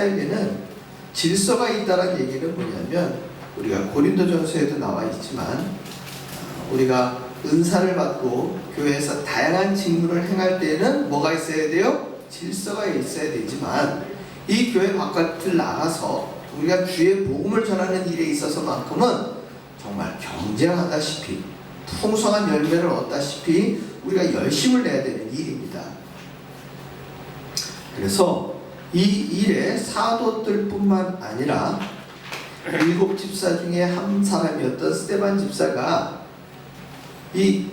삶에는 질서가 있다는 얘기는 뭐냐면, 우리가 고린도전서에도 나와 있지만 우리가 은사를 받고 교회에서 다양한 직무를 행할 때는 뭐가 있어야 돼요? 질서가 있어야 되지만, 이 교회 바깥을 나가서 우리가 주의 복음을 전하는 일에 있어서만큼은 정말 경쟁하다시피 풍성한 열매를 얻다시피 우리가 열심을 내야 되는 일입니다. 그래서 이 일에 사도들 뿐만 아니라 7 집사 중에 한 사람이었던 스데반 집사가 이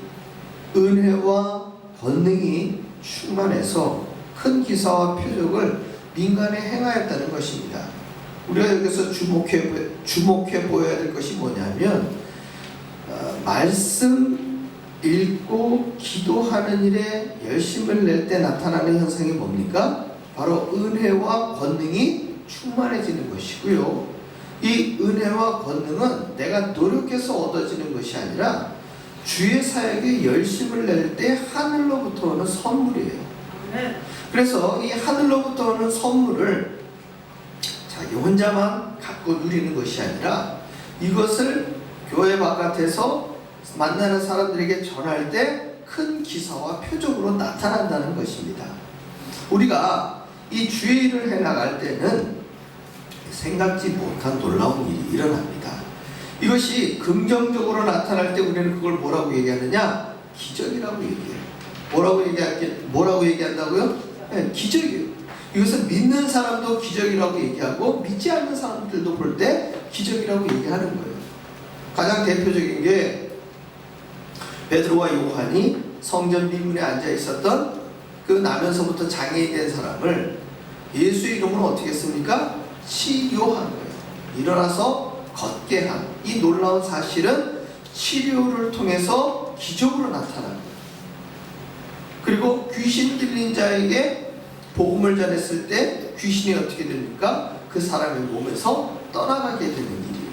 은혜와 권능이 충만해서 큰 기사와 표적을 민간에 행하였다는 것입니다. 우리가 여기서 주목해 보여야 될 것이 뭐냐면, 말씀 읽고 기도하는 일에 열심을 낼 때 나타나는 현상이 뭡니까? 바로 은혜와 권능이 충만해지는 것이고요. 이 은혜와 권능은 내가 노력해서 얻어지는 것이 아니라 주의 사역에 열심을 낼 때 하늘로부터 오는 선물이에요. 그래서 이 하늘로부터 오는 선물을 자기 혼자만 갖고 누리는 것이 아니라 이것을 교회 바깥에서 만나는 사람들에게 전할 때 큰 기사와 표적으로 나타난다는 것입니다. 우리가 이 주의 일을 해나갈 때는 생각지 못한 놀라운 일이 일어납니다. 이것이 긍정적으로 나타날 때 우리는 그걸 뭐라고 얘기하느냐? 기적이라고 얘기해요. 뭐라고 얘기한다고요? 네, 기적이에요. 이것은 믿는 사람도 기적이라고 얘기하고 믿지 않는 사람들도 볼 때 기적이라고 얘기하는 거예요. 가장 대표적인 게 베드로와 요한이 성전 미문에 앉아 있었던 그 나면서부터 장애인 된 사람을 예수 이름으로 어떻게 했습니까? 치료한 거예요. 일어나서 걷게 한 이 놀라운 사실은 치료를 통해서 기적으로 나타난 거예요. 그리고 귀신 들린 자에게 복음을 전했을 때 귀신이 어떻게 됩니까? 그 사람의 몸에서 떠나가게 되는 일이에요.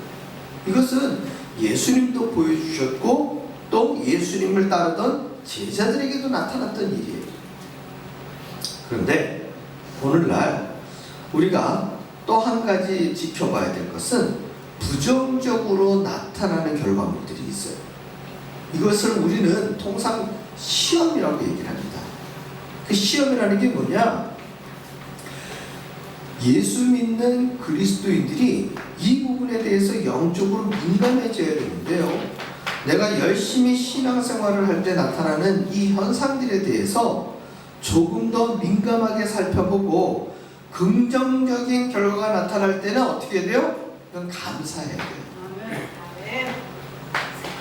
이것은 예수님도 보여주셨고 또 예수님을 따르던 제자들에게도 나타났던 일이에요. 그런데 오늘날 우리가 또 한 가지 지켜봐야 될 것은 부정적으로 나타나는 결과물들이 있어요. 이것을 우리는 통상 시험이라고 얘기를 합니다. 그 시험이라는 게 뭐냐? 예수 믿는 그리스도인들이 이 부분에 대해서 영적으로 민감해져야 되는데요. 내가 열심히 신앙생활을 할 때 나타나는 이 현상들에 대해서 조금 더 민감하게 살펴보고 긍정적인 결과가 나타날 때는 어떻게 돼요? 그건 감사해야 돼요.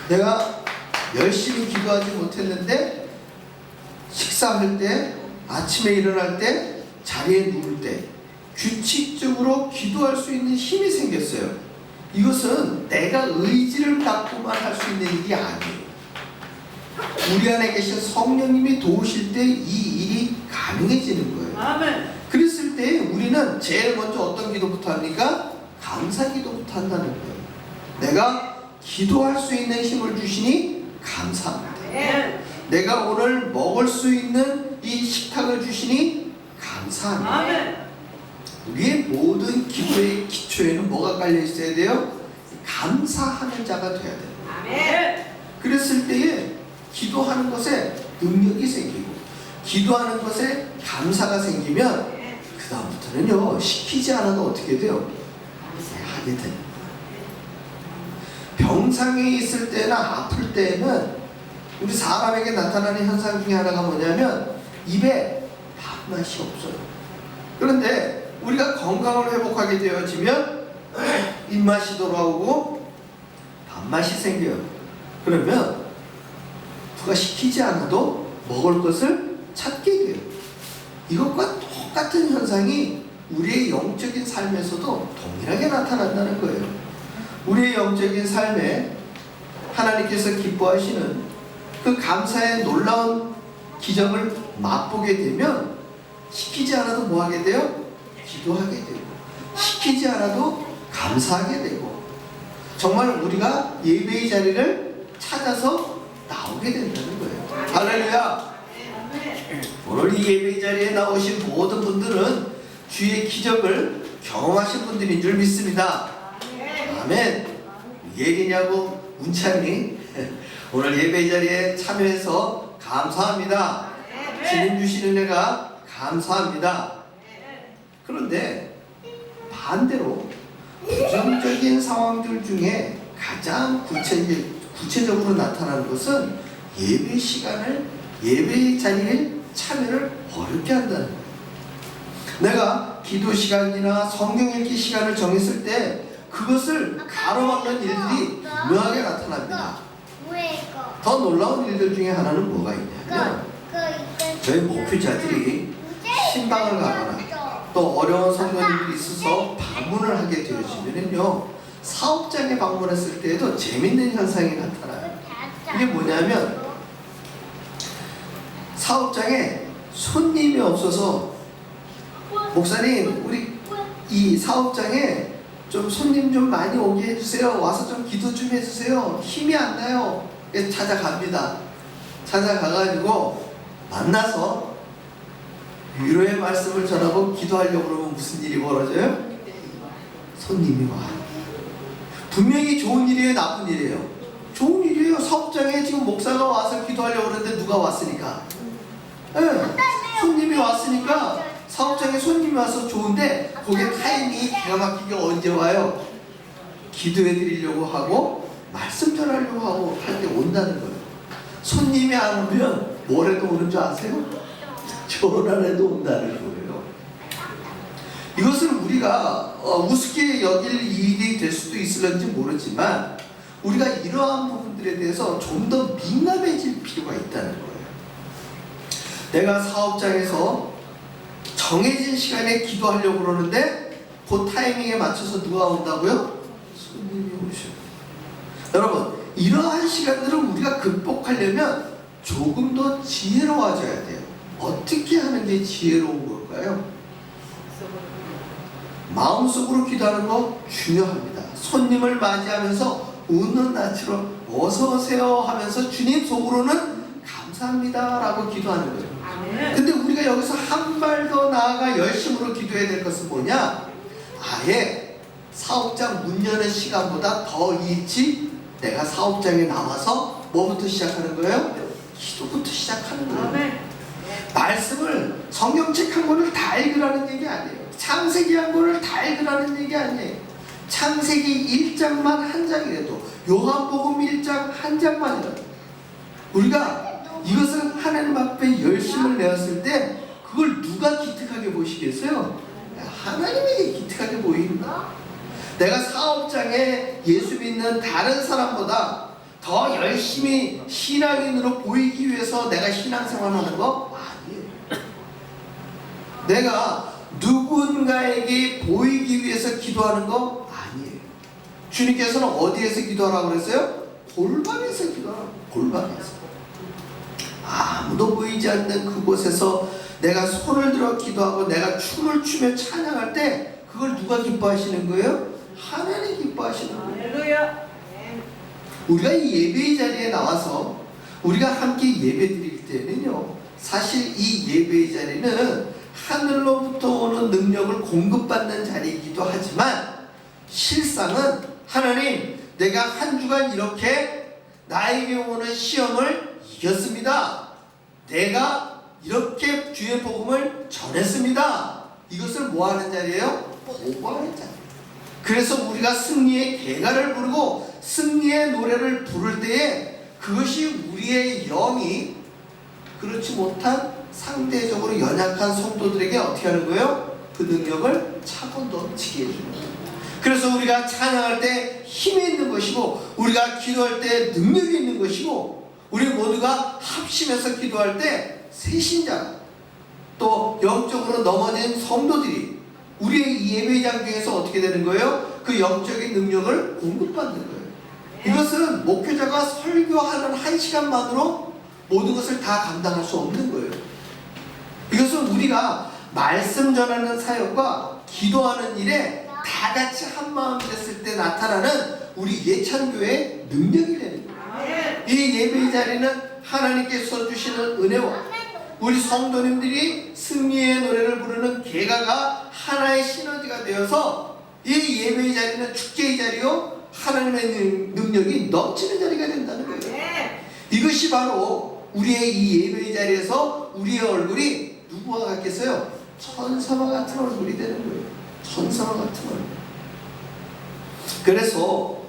내가 열심히 기도하지 못했는데 식사할 때, 아침에 일어날 때, 자리에 누울 때 규칙적으로 기도할 수 있는 힘이 생겼어요. 이것은 내가 의지를 갖고만 할 수 있는 일이 아니에요. 우리 안에 계신 성령님이 도우실 때 이 일이 가능해지는 거예요. 아멘. 그랬을 때 우리는 제일 먼저 어떤 기도부터 합니까? 감사 기도부터 한다는 거예요. 내가 기도할 수 있는 힘을 주시니 감사합니다. 아멘. 내가 오늘 먹을 수 있는 이 식탁을 주시니 감사합니다. 아멘. 우리의 모든 기도의 기초에는 뭐가 깔려 있어야 돼요? 감사하는 자가 돼야 돼요. 아멘. 그랬을 때에 기도하는 것에 능력이 생기고 기도하는 것에 감사가 생기면 그 다음부터는요, 시키지 않아도 어떻게 돼요? 하게 돼요. 병상에 있을 때나 아플 때에는 우리 사람에게 나타나는 현상 중에 하나가 뭐냐면 입에 밥맛이 없어요. 그런데 우리가 건강을 회복하게 되어지면 입맛이 돌아오고 밥맛이 생겨요. 그러면 누가 시키지 않아도 먹을 것을 찾게 돼요. 이것과 똑같은 현상이 우리의 영적인 삶에서도 동일하게 나타난다는 거예요. 우리의 영적인 삶에 하나님께서 기뻐하시는 그 감사의 놀라운 기적을 맛보게 되면 시키지 않아도 뭐 하게 돼요? 기도하게 되고, 시키지 않아도 감사하게 되고, 정말 우리가 예배의 자리를 찾아서 나오게 된다는 거예요. 할렐루야! 오늘 이 예배의 자리에 나오신 모든 분들은 주의 기적을 경험하신 분들인 줄 믿습니다. 아멘. 예리냐고 문찬이 오늘 예배 자리에 참여해서 감사합니다. 주님 주신 은혜가 감사합니다. 그런데 반대로 부정적인 상황들 중에 가장 구체적으로 나타나는 것은 예배 시간을, 예배 자리에 참여를 어렵게 한다는 거예요. 내가 기도 시간이나 성경 읽기 시간을 정했을 때 그것을 가로막는 일들이 분명하게 나타납니다. 더 놀라운 일들 중에 하나는 뭐가 있냐면, 저희 목회자들이 신방을 가거나 또 어려운 성도님들이 있어서 방문을 하게 되어지면요, 사업장에 방문했을 때에도 재밌는 현상이 나타나요. 이게 뭐냐면, 사업장에 손님이 없어서 목사님, 우리 이 사업장에 좀 손님 좀 많이 오게 해주세요. 와서 좀 기도 좀 해주세요. 힘이 안 나요. 그래서 찾아갑니다. 찾아가가지고 만나서 위로의 말씀을 전하고 기도하려고 그러면 무슨 일이 벌어져요? 손님이 와요. 분명히 좋은 일이에요, 나쁜 일이에요? 좋은 일이에요. 사업장에 지금 목사가 와서 기도하려고 그러는데 누가 왔으니까? 네, 손님이 왔으니까 사업장에 손님이 와서 좋은데 그게 타이밍이 기가 막히게 언제 와요? 기도해 드리려고 하고 말씀 전하려고 하고 할 때 온다는 거예요. 손님이 안 오면 뭐래도 오는 줄 아세요? 전화라도 온다는 거예요. 이것을 우리가 우습게 여길 일이 될 수도 있을지 모르지만 우리가 이러한 부분들에 대해서 좀 더 민감해질 필요가 있다는 거예요. 내가 사업장에서 정해진 시간에 기도하려고 그러는데 그 타이밍에 맞춰서 누가 온다고요? 손님이 오셔요. 여러분, 이러한 시간들을 우리가 극복하려면 조금 더 지혜로워져야 돼요. 어떻게 하는 게 지혜로운 걸까요? 마음속으로 기도하는 거 중요합니다. 손님을 맞이하면서 웃는 낯으로 어서 오세요 하면서 주님 속으로는 감사합니다 라고 기도하는 거예요. 근데 우리가 여기서 한 발 더 나아가 열심으로 기도해야 될 것은 뭐냐? 아예 사업장 문 여는 시간보다 더 일찍 내가 사업장에 나와서 뭐부터 시작하는 거예요? 기도부터 시작하는 거예요. 말씀을 성경책 한 권을 다 읽으라는 얘기 아니에요. 창세기 한 권을 다 읽으라는 얘기 아니에요. 창세기 1장만 한 장이라도, 요한복음 1장 한 장만이라도 우리가 이것을 하나님 앞에 열심을 내었을 때 그걸 누가 기특하게 보시겠어요? 하나님에게 기특하게 보입니다. 내가 사업장에 예수 믿는 다른 사람보다 더 열심히 신앙인으로 보이기 위해서 내가 신앙생활하는 거 아니에요. 내가 누군가에게 보이기 위해서 기도하는 거 아니에요. 주님께서는 어디에서 기도하라고 그랬어요? 골방에서 기도하라고. 골방에서. 아무도 보이지 않는 그곳에서 내가 손을 들어 기도하고 내가 춤을 추며 찬양할 때 그걸 누가 기뻐하시는 거예요? 하나님 기뻐하시는 거예요. 우리가 이 예배의 자리에 나와서 우리가 함께 예배 드릴 때는요, 사실 이 예배의 자리는 하늘로부터 오는 능력을 공급받는 자리이기도 하지만 실상은 하나님, 내가 한 주간 이렇게 나에게 오는 시험을 이겼습니다. 내가 이렇게 주의 복음을 전했습니다. 이것을 뭐하는 자리예요? 보고하는 자리. 그래서 우리가 승리의 개가를 부르고 승리의 노래를 부를 때에 그것이 우리의 영이 그렇지 못한 상대적으로 연약한 성도들에게 어떻게 하는 거예요? 그 능력을 차고 넘치게 해주는 거예요. 그래서 우리가 찬양할 때 힘이 있는 것이고 우리가 기도할 때 능력이 있는 것이고 우리 모두가 합심해서 기도할 때 새신자 또 영적으로 넘어진 성도들이 우리의 이 예배장 중에서 어떻게 되는 거예요? 그 영적인 능력을 공급받는 거예요. 이것은 목회자가 설교하는 1시간만으로 모든 것을 다 감당할 수 없는 거예요. 이것은 우리가 말씀 전하는 사역과 기도하는 일에 다 같이 한마음 됐을 때 나타나는 우리 예찬교회의 능력이 되는 거예요. 이 예배의 자리는 하나님께서 주시는 은혜와 우리 성도님들이 승리의 노래를 부르는 개가가 하나의 시너지가 되어서 이 예배의 자리는 축제의 자리요 하나님의 능력이 넘치는 자리가 된다는 거예요. 이것이 바로 우리의 이 예배의 자리에서 우리의 얼굴이 누구와 같겠어요? 천사와 같은 얼굴이 되는 거예요. 천사와 같은 얼굴. 그래서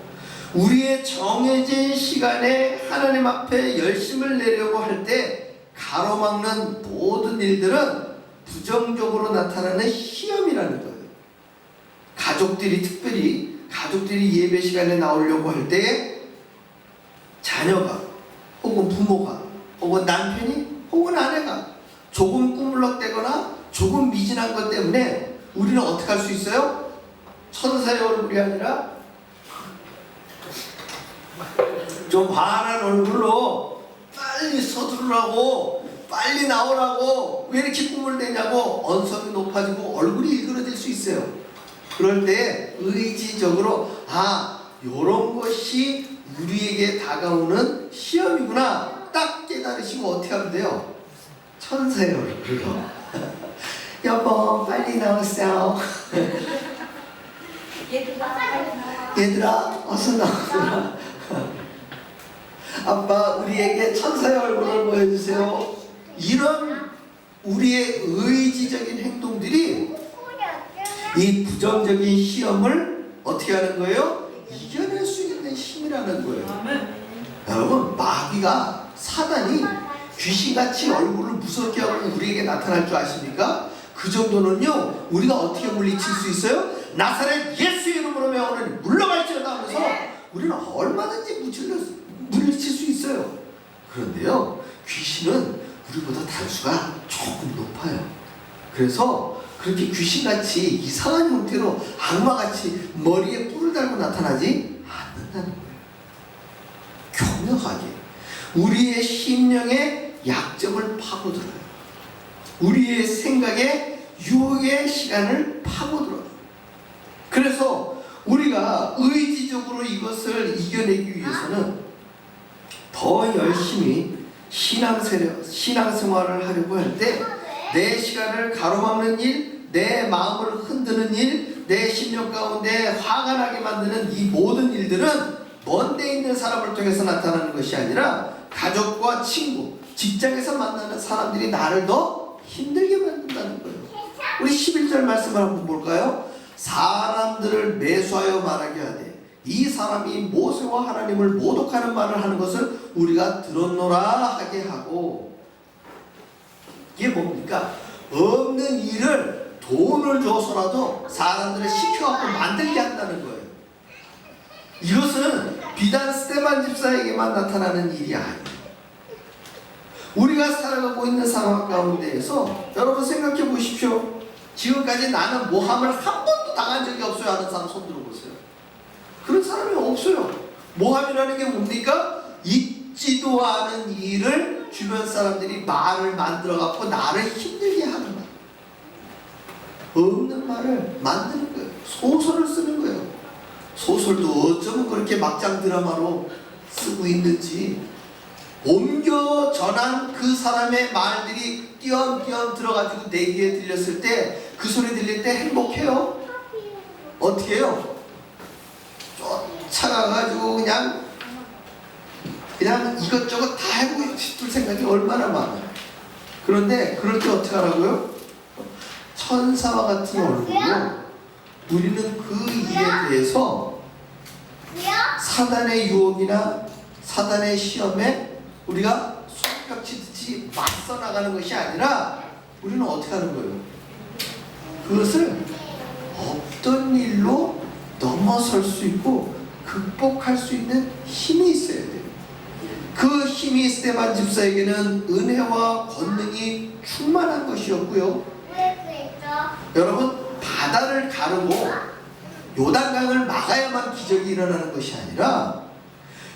우리의 정해진 시간에 하나님 앞에 열심을 내려고 할 때 가로막는 모든 일들은 부정적으로 나타나는 시험이라는 거예요. 특별히 가족들이 예배 시간에 나오려고 할 때 자녀가 혹은 부모가 혹은 남편이 혹은 아내가 조금 꾸물럭대거나 조금 미진한 것 때문에 우리는 어떻게 할 수 있어요? 천사의 얼굴이 아니라 좀 환한 얼굴로 빨리 서두르라고 빨리 나오라고 왜 이렇게 꿈을 내냐고 언성이 높아지고 얼굴이 일그러질 수 있어요. 그럴 때 의지적으로 요런 것이 우리에게 다가오는 시험이구나 딱 깨달으시고 어떻게 하면 돼요? 천사의 얼굴로 여보 빨리 나오세요. 얘들아 어서 나오세요. 아빠 우리에게 천사의 얼굴을 보여주세요. 이런 우리의 의지적인 행동들이 이 부정적인 시험을 어떻게 하는 거예요? 이겨낼 수 있는 힘이라는 거예요. 여러분 마귀가 사단이 귀신같이 얼굴을 무섭게 하고 우리에게 나타날 줄 아십니까? 그 정도는요 우리가 어떻게 물리칠 수 있어요? 나사렛 예수의 이름으로 명하노니 물러갈지어다 하면서 우리는 얼마든지 물리칠 수 있어요. 그런데요 귀신은 우리보다 단수가 조금 높아요. 그래서 그렇게 귀신같이 이상한 형태로 악마같이 머리에 뿔을 달고 나타나지 않는다는 거예요. 교묘하게 우리의 심령의 약점을 파고들어요. 우리의 생각의 유혹의 시간을 파고들어요. 그래서 우리가 의지적으로 이것을 이겨내기 위해서는 더 열심히 신앙생활을 하려고 할 때 내 시간을 가로막는 일, 내 마음을 흔드는 일, 내 심령 가운데 화가 나게 만드는 이 모든 일들은 먼 데 있는 사람을 통해서 나타나는 것이 아니라 가족과 친구, 직장에서 만나는 사람들이 나를 더 힘들게 만든다는 거예요. 우리 11절 말씀을 한번 볼까요? 사람들을 매수하여 말하게 하되 이 사람이 모세와 하나님을 모독하는 말을 하는 것을 우리가 들었노라 하게 하고. 이게 뭡니까? 없는 일을 돈을 줘서라도 사람들을 시켜갖고 만들게 한다는 거예요. 이것은 비단 스테반 집사에게만 나타나는 일이 아니에요. 우리가 살아가고 있는 상황 가운데에서 여러분 생각해 보십시오. 지금까지 나는 모함을 한 번도 당한 적이 없어요 하는 사람 손 들어보세요. 그런 사람이 없어요. 모함이라는 게 뭡니까? 있지도 않은 일을 주변 사람들이 말을 만들어 갖고 나를 힘들게 하는 말, 없는 말을 만드는 거예요. 소설을 쓰는 거예요. 소설도 어쩌면 그렇게 막장 드라마로 쓰고 있는지 옮겨 전한 그 사람의 말들이 띄엄띄엄 들어가지고 내 귀에 들렸을 때 그 소리 들릴 때 행복해요? 어떻게 해요? 쫓아가가지고 그냥 이것저것 다 해보고 싶을 생각이 얼마나 많아요. 그런데 그럴 때 어떻게 하라고요? 천사와 같은 얼굴로 우리는 그 일에 대해서 사단의 유혹이나 사단의 시험에 우리가 손뼉치듯이 맞서 나가는 것이 아니라 우리는 어떻게 하는 거예요? 그것을 없던 일로 넘어설 수 있고 극복할 수 있는 힘이 있어야 돼요. 그 힘이 스테반 집사에게는 은혜와 권능이 충만한 것이었고요. 여러분 바다를 가르고 요단강을 막아야만 기적이 일어나는 것이 아니라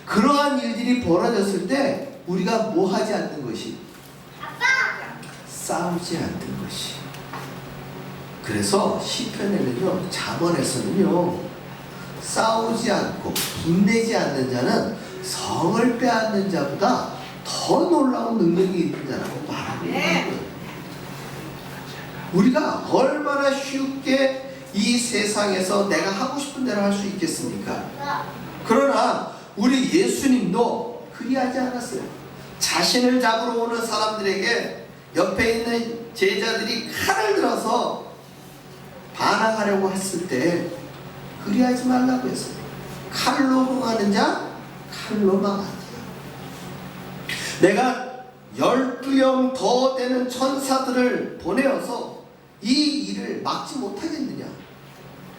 그러한 일들이 벌어졌을 때 우리가 뭐 하지 않는 것이? 싸우지 않는 것이. 그래서 시편에는요, 잠언에서는요, 싸우지 않고 분내지 않는 자는 성을 빼앗는 자보다 더 놀라운 능력이 있는 자라고 말하고 있는 거예요. 우리가 얼마나 쉽게 이 세상에서 내가 하고 싶은 대로 할 수 있겠습니까? 그러나 우리 예수님도 그리하지 않았어요. 자신을 잡으러 오는 사람들에게 옆에 있는 제자들이 칼을 들어서 반항하려고 했을 때 그리하지 말라고 했어요. 칼로 흥하는 자 칼로 망하리라. 내가 12영 더 되는 천사들을 보내어서 이 일을 막지 못하겠느냐?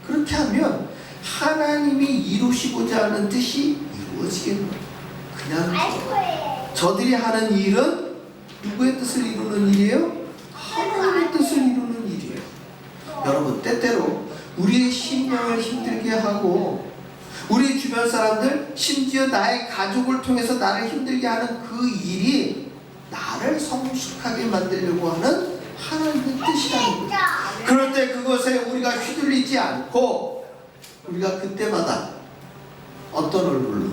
그렇게 하면 하나님이 이루시고자 하는 뜻이 이루어지겠노? 그냥 저들이 하는 일은 누구의 뜻을 이루는 일이에요? 하나님의 뜻을 이루는 일이에요. 여러분, 때때로 우리의 심령을 힘들게 하고 우리 주변 사람들, 심지어 나의 가족을 통해서 나를 힘들게 하는 그 일이 나를 성숙하게 만들려고 하는 하나님의 뜻이라는 거예요. 그럴 때 그것에 우리가 휘둘리지 않고 우리가 그때마다 어떤 얼굴로?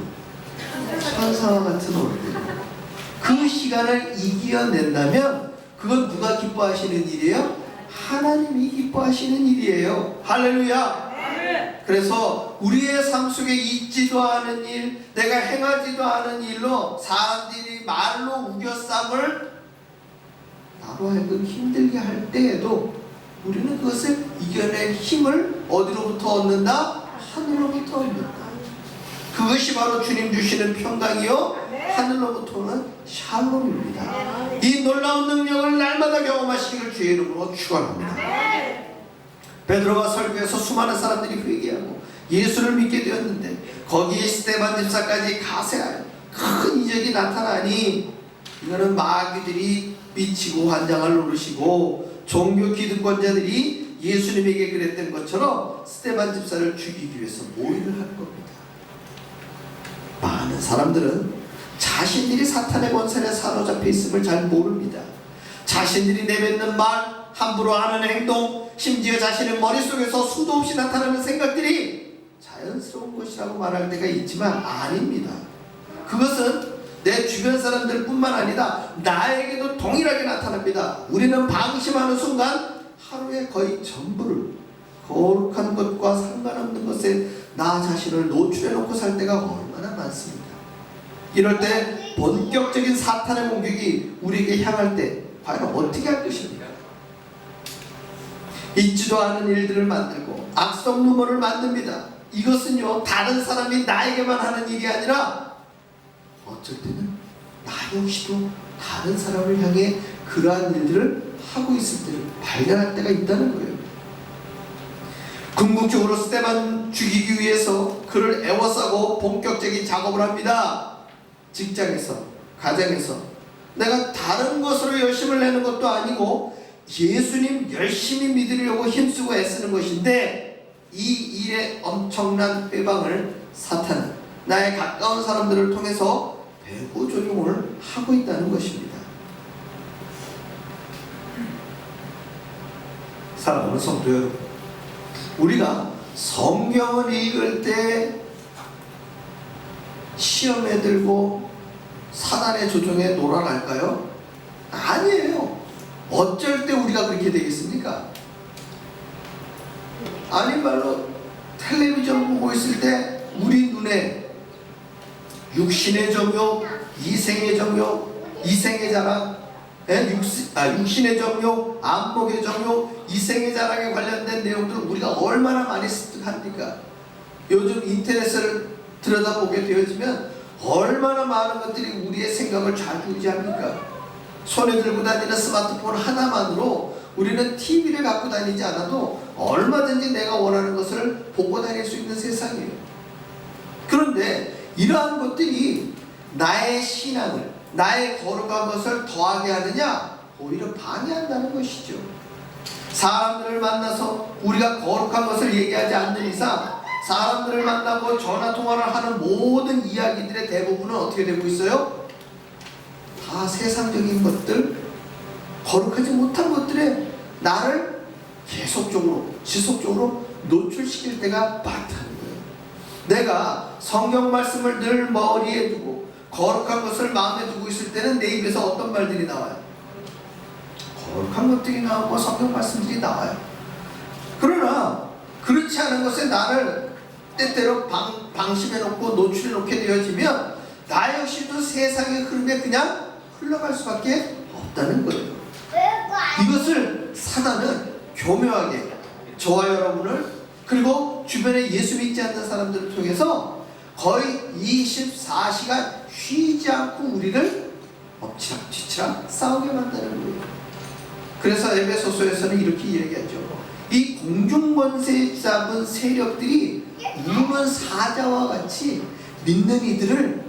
천사와 같은 얼굴로 그 시간을 이겨낸다면 그건 누가 기뻐하시는 일이에요? 하나님이 기뻐하시는 일이에요. 할렐루야. 그래서 우리의 삶 속에 있지도 않은 일, 내가 행하지도 않은 일로 사람들이 말로 우겨쌈을 나로 하여금 힘들게 할 때에도 우리는 그것을 이겨낼 힘을 어디로부터 얻는다? 하늘로부터 얻는다. 그것이 바로 주님 주시는 평강이요 하늘로부터 오는 샬롬입니다. 이 놀라운 능력을 날마다 경험하시기를 주의 이름으로 축원합니다. 베드로가 설교에서 수많은 사람들이 회개하고 예수를 믿게 되었는데 거기에 스데반 집사까지 가세하여 큰 이적이 나타나니 이거는 마귀들이 미치고 환장을 노리시고 종교 기득권자들이 예수님에게 그랬던 것처럼 스데반 집사를 죽이기 위해서 모의를 할 겁니다. 많은 사람들은 자신들이 사탄의 권세에 사로잡혀 있음을 잘 모릅니다. 자신들이 내뱉는 말, 함부로 하는 행동, 심지어 자신의 머릿속에서 수도 없이 나타나는 생각들이 자연스러운 것이라고 말할 때가 있지만 아닙니다. 그것은 내 주변 사람들 뿐만 아니라 나에게도 동일하게 나타납니다. 우리는 방심하는 순간 하루에 거의 전부를 거룩한 것과 상관없는 것에 나 자신을 노출해 놓고 살 때가 얼마나 많습니다. 이럴 때 본격적인 사탄의 공격이 우리에게 향할 때 과연 어떻게 할 것입니까? 있지도 않은 일들을 만들고 악성 루머를 만듭니다. 이것은요 다른 사람이 나에게만 하는 일이 아니라 어쩔 때는 나 역시도 다른 사람을 향해 그러한 일들을 하고 있을 때를 발견할 때가 있다는 거예요. 궁극적으로 스데반 죽이기 위해서 그를 애워싸고 본격적인 작업을 합니다. 직장에서, 가정에서 내가 다른 것으로 열심을 내는 것도 아니고 예수님 열심히 믿으려고 힘쓰고 애쓰는 것인데 이 일의 엄청난 회방을 사탄은 나의 가까운 사람들을 통해서 배후 조종을 하고 있다는 것입니다. 사랑하는 성도 여러분, 우리가 성경을 읽을 때 시험에 들고 사단의 조종에 놀아날까요? 아니에요. 어쩔 때 우리가 그렇게 되겠습니까? 아니 말로 텔레비전 보고 있을 때 우리 눈에 육신의 정욕, 이생의 정욕, 이생의 자랑, 육신의 정욕, 안목의 정욕, 이생의 자랑에 관련된 내용들을 우리가 얼마나 많이 습득합니까? 요즘 인터넷을 들여다보게 되어지면 얼마나 많은 것들이 우리의 생각을 좌지우지합니까? 손에 들고 다니는 스마트폰 하나만으로 우리는 TV를 갖고 다니지 않아도 얼마든지 내가 원하는 것을 보고 다닐 수 있는 세상이에요. 그런데 이러한 것들이 나의 신앙을, 나의 거룩한 것을 더하게 하느냐? 오히려 방해한다는 것이죠. 사람들을 만나서 우리가 거룩한 것을 얘기하지 않는 이상 사람들을 만나고 전화통화를 하는 모든 이야기들의 대부분은 어떻게 되고 있어요? 다 세상적인 것들, 거룩하지 못한 것들에 나를 계속적으로 지속적으로 노출시킬 때가 많다는 거예요. 내가 성경 말씀을 늘 머리에 두고 거룩한 것을 마음에 두고 있을 때는 내 입에서 어떤 말들이 나와요? 거룩한 것들이 나오고 성경 말씀들이 나와요. 그러나 그렇지 않은 것에 나를 때때로 방심해 놓고 노출해 놓게 되어지면 나 역시도 세상의 흐름에 그냥 흘러갈 수밖에 없다는 거예요. 이것을 사단은 교묘하게 저와 여러분을 그리고 주변에 예수 믿지 않는 사람들을 통해서 거의 24시간 쉬지 않고 우리를 엎치락 뒤치락 싸우게 만드는 거예요. 그래서 에베소서에서는 이렇게 이야기하죠. 이 공중권세 잡은 세력들이 우는 사자와 같이 믿는 이들을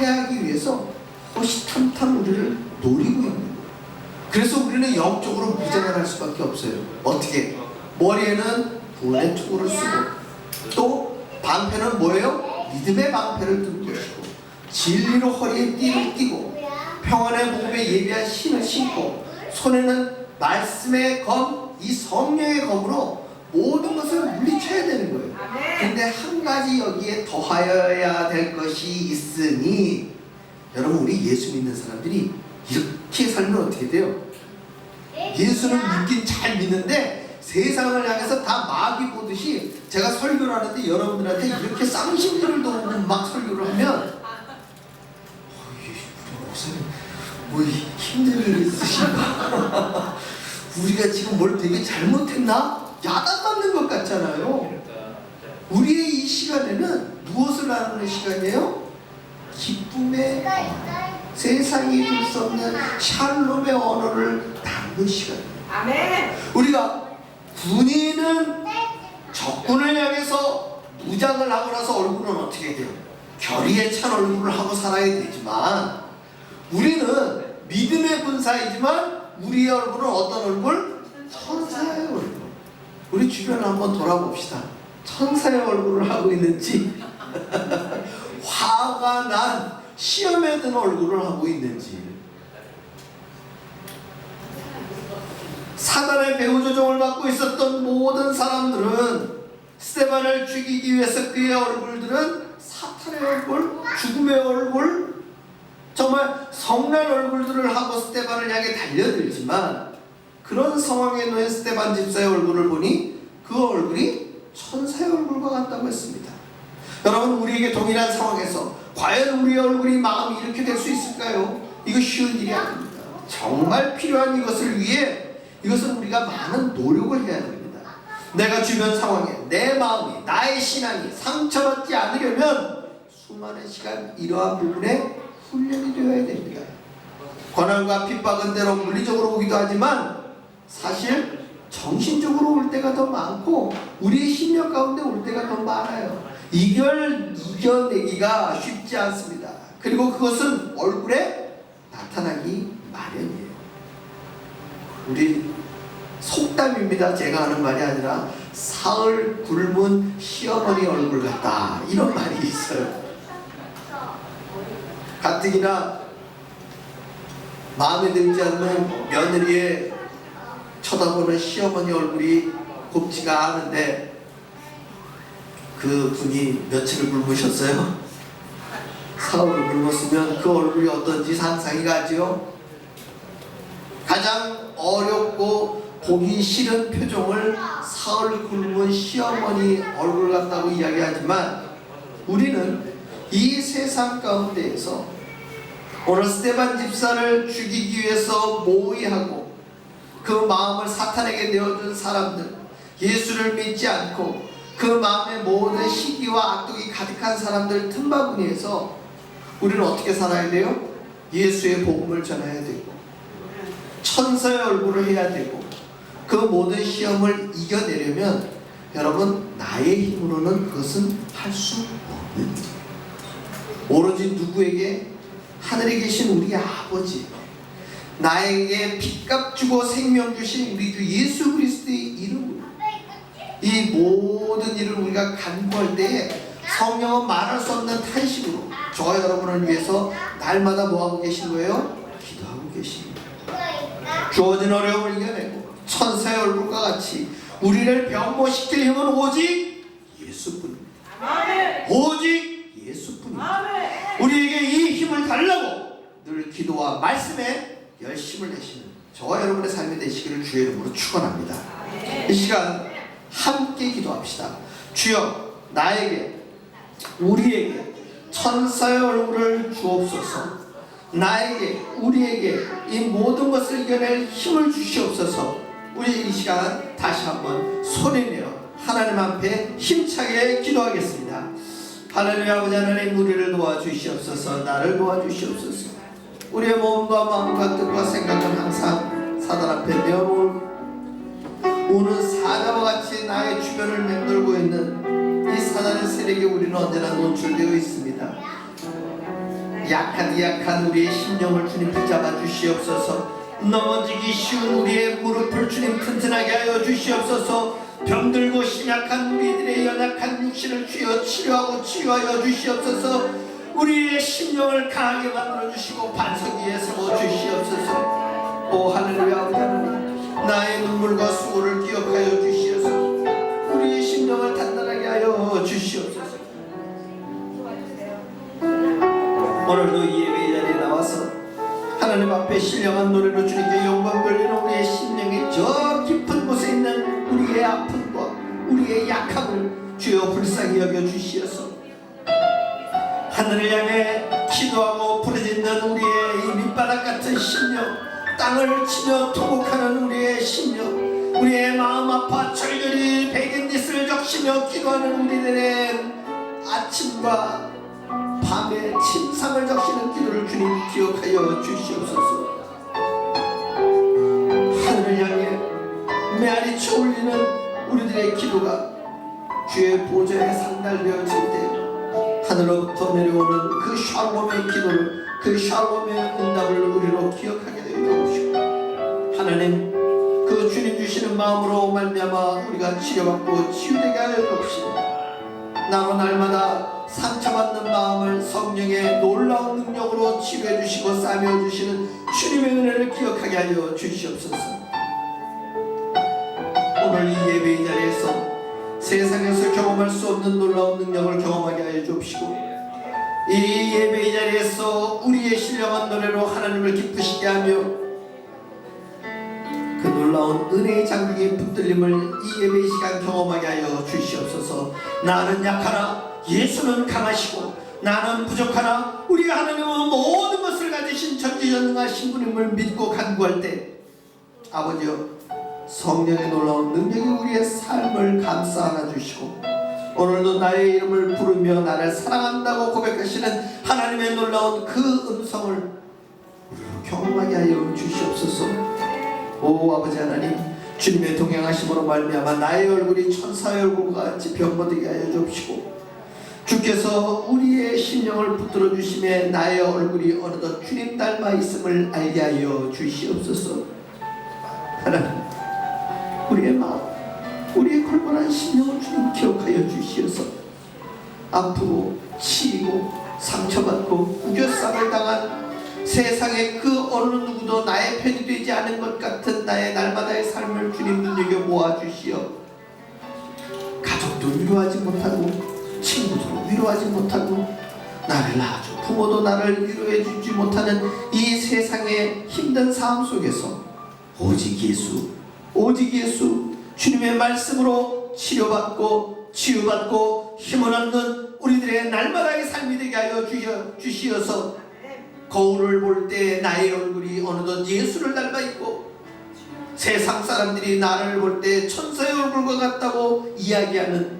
해하기 위해서 호시탐탐 우리를 노리고 있는 거예요. 그래서 우리는 영적으로 무장을 할 수밖에 없어요. 어떻게? 머리에는 구원의 투구를 쓰고 또 방패는 뭐예요? 믿음의 방패를 든 것이고 진리로 허리에 띠를 띠고 평안의 복음에 예비한 신을 신고 손에는 말씀의 검, 이 성령의 검으로 모든 것을 물리쳐야 되는 거예요. 근데 한 가지 여기에 더하여야 될 것이 있으니 여러분 우리 예수 믿는 사람들이 이렇게 살면 어떻게 돼요? 예수는 믿긴 잘 믿는데 세상을 향해서 다 마귀 보듯이 제가 설교를 하는데 여러분들한테 이렇게 쌍심들을 도우고 막 설교를 하면 목사님 뭐 힘든 일이 있으신가? 우리가 지금 뭘 되게 잘못했나? 야단맞는 것 같잖아요. 우리의 이 시간에는 무엇을 나누는 시간이에요? 기쁨의 세상이 줄 수 없는 샬롬의 언어를 나누는 시간이에요. 아멘. 우리가 군인은 적군을 향해서 무장을 하고 나서 얼굴은 어떻게 돼요? 결의에 찬 얼굴을 하고 살아야 되지만 우리는 믿음의 군사이지만 우리의 얼굴은 어떤 얼굴? 천사의 얼굴. 우리 주변을 한번 돌아봅시다. 천사의 얼굴을 하고 있는지 화가 난 시험에 든 얼굴을 하고 있는지. 사단의 배후 조종을 받고 있었던 모든 사람들은 스데반을 죽이기 위해서 그의 얼굴들은 사탄의 얼굴, 죽음의 얼굴, 정말 성난 얼굴들을 하고 스데반을 향해 달려들지만 그런 상황에 놓인 스데반 집사의 얼굴을 보니 그 얼굴이 천사의 얼굴과 같다고 했습니다. 여러분 우리에게 동일한 상황에서 과연 우리의 얼굴이 마음이 이렇게 될 수 있을까요? 이거 쉬운 일이 아닙니다. 정말 필요한 이것을 위해 이것은 우리가 많은 노력을 해야 됩니다. 내가 주변 상황에 내 마음이 나의 신앙이 상처받지 않으려면 수많은 시간 이러한 부분에 훈련이 되어야 됩니다. 고난과 핍박은 때로 물리적으로 오기도 하지만 사실 정신적으로 올 때가 더 많고 우리의 심령 가운데 올 때가 더 많아요. 이겨내기가 쉽지 않습니다. 그리고 그것은 얼굴에 나타나기 마련이에요. 우리 속담입니다. 제가 하는 말이 아니라 사흘 굶은 시어머니 얼굴 같다 이런 말이 있어요. 가뜩이나 마음에 들지 않는 며느리의 쳐다보는 시어머니 얼굴이 곱지가 않은데 그 분이 며칠을 굶으셨어요? 사흘을 굶었으면 그 얼굴이 어떤지 상상이 가죠? 가장 어렵고 보기 싫은 표정을 사흘 굶은 시어머니 얼굴 같다고 이야기하지만 우리는 이 세상 가운데에서 오늘 스데반 집사를 죽이기 위해서 모의하고 그 마음을 사탄에게 내어준 사람들, 예수를 믿지 않고 그 마음에 모든 시기와 악독이 가득한 사람들 틈바구니에서 우리는 어떻게 살아야 돼요? 예수의 복음을 전해야 되고 천사의 얼굴을 해야 되고 그 모든 시험을 이겨내려면 여러분 나의 힘으로는 그것은 할 수 없는 거예요. 오로지 누구에게? 하늘에 계신 우리 아버지, 나에게 핏값 주고 생명 주신 우리 주 예수 그리스도의 이름으로 이 모든 일을 우리가 간구할 때에 성령은 말할 수 없는 탄식으로 저와 여러분을 위해서 날마다 뭐하고 계신 거예요? 기도하고 계십니다. 주어진 어려움을 이겨내고 천사의 얼굴과 같이 우리를 변모시킬 힘은 오직 예수뿐입니다. 오직 예수뿐입니다. 우리에게 이 힘을 달라고 늘 기도와 말씀에 열심을 내시는 저와 여러분의 삶이 되시기를 주의 이름으로 축원합니다. 이 시간 함께 기도합시다. 주여, 나에게, 우리에게 천사의 얼굴을 주옵소서. 나에게, 우리에게 이 모든 것을 이겨낼 힘을 주시옵소서. 우리 이 시간 다시 한번 소리내어 하나님 앞에 힘차게 기도하겠습니다. 하나님 아버지, 하나님 우리를 도와주시옵소서. 나를 도와주시옵소서. 우리의 몸과 마음과 뜻과 생각은 항상 사단 앞에 내어놓은 우는 사자와 같이 나의 주변을 맴돌고 있는 이 사단의 세력에 우리는 언제나 노출되어 있습니다. 약한 우리의 심령을 주님 붙잡아 주시옵소서. 넘어지기 쉬운 우리의 무릎을 주님 튼튼하게 하여 주시옵소서. 병들고 심약한 우리들의 연약한 육신을 주여 치료하고 치유하여 주시옵소서. 우리의 심령을 강하게 만들어 주시고 반석 위에 세워 주시옵소서. 오 하늘의 아버지 하나님, 나의 눈물과 수고를 기억하여 주시옵소서. 우리의 심령을 단단하게 하여 주시옵소서. 오늘도 이 예배의 자리에 나와서 하나님 앞에 신령한 노래로 주님께 영광 돌리는 우리의 심령의 저 깊은 곳에 있는 우리의 아픔과 우리의 약함을 주여 불쌍히 여겨 주시어서 하늘을 향해 기도하고 부르짖는 우리의 이 밑바닥 같은 심령, 땅을 치며 통곡하는 우리의 심령, 우리의 마음 아파 절절히 베갯닛을 적시며 기도하는 우리들의 아침과 밤에 침상을 적시는 기도를 주님 기억하여 주시옵소서. 하늘을 향해 메아리 쳐 올리는 우리들의 기도가 주의 보좌에 상달되어질 때 하늘로부터 내려오는 그 샬롬의 기도를, 그 샬롬의 응답을 우리로 기억하게 되어 주옵시고, 하나님 그 주님 주시는 마음으로 말미암아 우리가 치료받고 치유되게 하여 주옵시고, 나로 날마다 상처받는 마음을 성령의 놀라운 능력으로 치유해 주시고 싸매어 주시는 주님의 은혜를 기억하게 하여 주시옵소서. 오늘 이 예배의 자리에서 세상에서 경험할 수 없는 놀라운 능력을 경험하게 하여 주옵시고, 이 예배의 자리에서 우리의 신령한 노래로 하나님을 기쁘시게 하며 그 놀라운 은혜의 장벽이 붙들림을 이 예배의 시간 경험하게 하여 주시옵소서. 나는 약하나 예수는 강하시고, 나는 부족하나 우리 하나님은 모든 것을 가지신 전지전능하신 분임을 믿고 간구할 때 아버지여, 성령의 놀라운 능력이 우리의 삶을 감싸 안아주시고, 오늘도 나의 이름을 부르며 나를 사랑한다고 고백하시는 하나님의 놀라운 그 음성을 우리로 경험하게 하여 주시옵소서. 오 아버지 하나님, 주님의 동행하심으로 말미암아 나의 얼굴이 천사의 얼굴과 같이 병거되게 하여 주옵시고, 주께서 우리의 심령을 붙들어 주심에 나의 얼굴이 어느덧 주님 닮아 있음을 알게 하여 주시옵소서. 하나님, 우리의 마음, 우리의 골골한 심령을 주님 기억하여 주시어서 아프고 치이고 상처받고 우겨쌈을 당한 세상의 그 어느 누구도 나의 편이 되지 않은 것 같은 나의 날마다의 삶을 주님 눈여겨 모아주시어 가족도 위로하지 못하고 친구도 위로하지 못하고 나를 낳아준 부모도 나를 위로해 주지 못하는 이 세상의 힘든 삶 속에서 오직 예수, 오직 예수 주님의 말씀으로 치료받고 치유받고 힘을 얻는 우리들의 날마다의 삶이 되게 하여 주시어서 거울을 볼 때 나의 얼굴이 어느덧 예수를 닮아 있고 세상 사람들이 나를 볼 때 천사의 얼굴과 같다고 이야기하는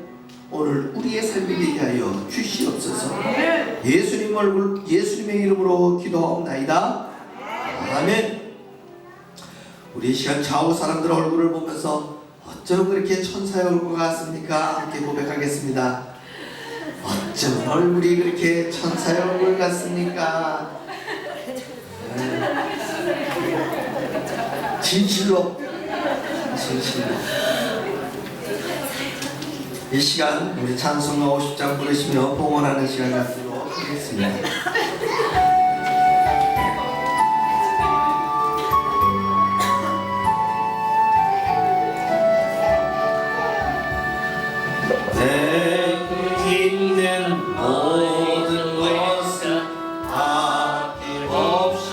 오늘 우리의 삶이 되게 하여 주시옵소서. 예수님 얼굴, 예수님의 이름으로 기도하옵나이다. 아멘. 우리 시간 좌우 사람들 얼굴을 보면서 어쩜 그렇게 천사의 얼굴 같습니까? 함께 고백하겠습니다. 어쩜 얼굴이 그렇게 천사의 얼굴 같습니까? 진실로 이 시간 우리 찬송가 50장 부르시며 봉헌하는 시간 갖도록 하겠습니다. 모든 것은 아낌없이